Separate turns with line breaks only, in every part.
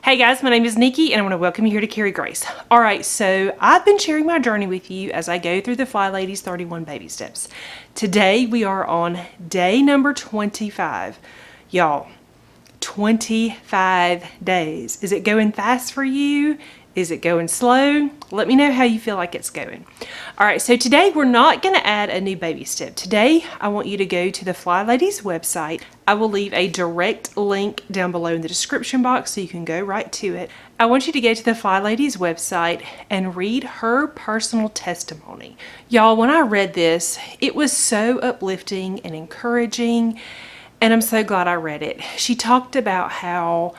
Hey guys, my name is Nikki and I want to welcome you here to Carry Grace. All right, so I've been sharing my journey with you as I go through the Flylady's 31 baby steps. Today we are on day number 25. Y'all, 25 days. Is it going fast for you? Is it going slow? Let me know how you feel like it's going. All right, so today we're not going to add a new baby step. Today, I want you to go to the Flylady's website. I will leave a direct link down below in the description box so you can go right to it. I want you to go to the Flylady's website and read her personal testimony. Y'all, when I read this, it was so uplifting and encouraging, and I'm so glad I read it. She talked about how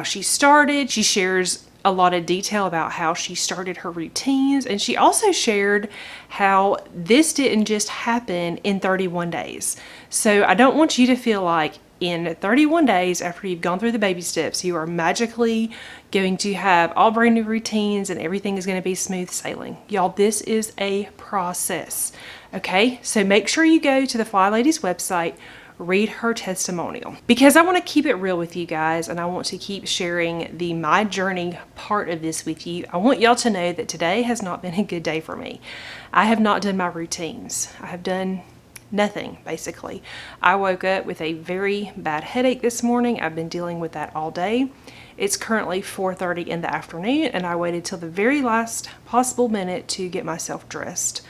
she started. She shares a lot of detail about how she started her routines, and she also shared how this didn't just happen in 31 days. So I don't want you to feel like in 31 days after you've gone through the baby steps, you are magically going to have all brand new routines and everything is going to be smooth sailing. Y'all, this is a process, okay? So make sure you go to the Flylady's website, read her testimonial, because I want to keep it real with you guys, and I want to keep sharing the my journey part of this with you. I want y'all to know that today has not been a good day for me. I have not done my routines. I have done nothing, basically. I woke up with a very bad headache this morning. I've been dealing with that all day. It's currently 4:30 in the afternoon, and I waited till the very last possible minute to get myself dressed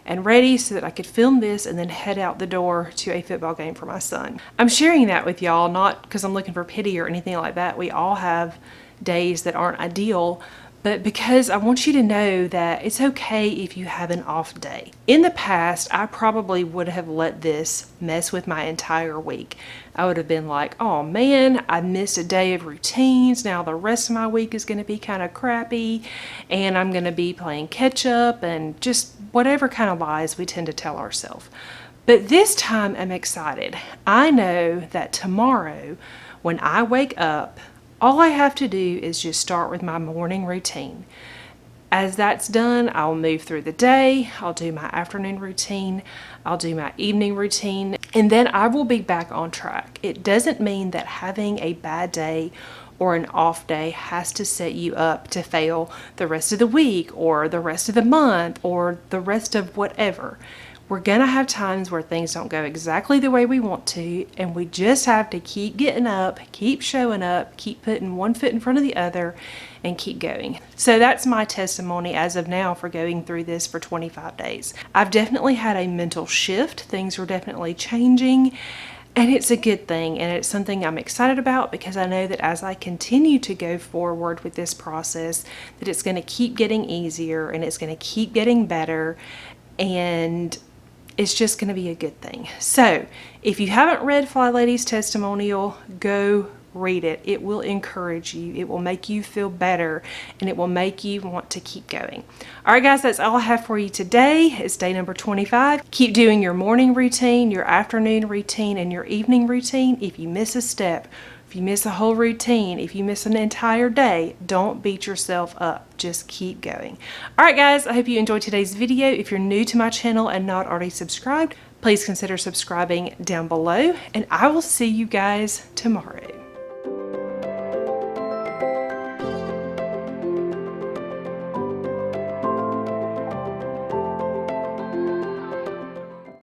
and ready so that I could film this and then head out the door to a football game for my son. I'm sharing that with y'all not because I'm looking for pity or anything like that. We all have days that aren't ideal, but because I want you to know that it's okay if you have an off day. In the past, I probably would have let this mess with my entire week. I would have been like, oh man, I missed a day of routines. Now the rest of my week is going to be kind of crappy, and I'm going to be playing catch up and just whatever kind of lies we tend to tell ourselves. But this time I'm excited. I know that tomorrow when I wake up, all I have to do is just start with my morning routine. As that's done, I'll move through the day, I'll do my afternoon routine, I'll do my evening routine, and then I will be back on track. It doesn't mean that having a bad day or an off day has to set you up to fail the rest of the week or the rest of the month or the rest of whatever. We're gonna have times where things don't go exactly the way we want to, and we just have to keep getting up, keep showing up, keep putting one foot in front of the other, and keep going. So that's my testimony as of now for going through this for 25 days. I've definitely had a mental shift. Things were definitely changing, and it's a good thing, and it's something I'm excited about because I know that as I continue to go forward with this process, that it's gonna keep getting easier and it's gonna keep getting better, and it's just going to be a good thing. So if you haven't read Flylady's testimonial, go read it. It will encourage you. It will make you feel better, and it will make you want to keep going. All right, guys, that's all I have for you today. It's day number 25. Keep doing your morning routine, your afternoon routine, and your evening routine. If you miss a step, if you miss a whole routine, if you miss an entire day, don't beat yourself up. Just keep going. All right, guys, I hope you enjoyed today's video. If you're new to my channel and not already subscribed, please consider subscribing down below, and I will see you guys tomorrow.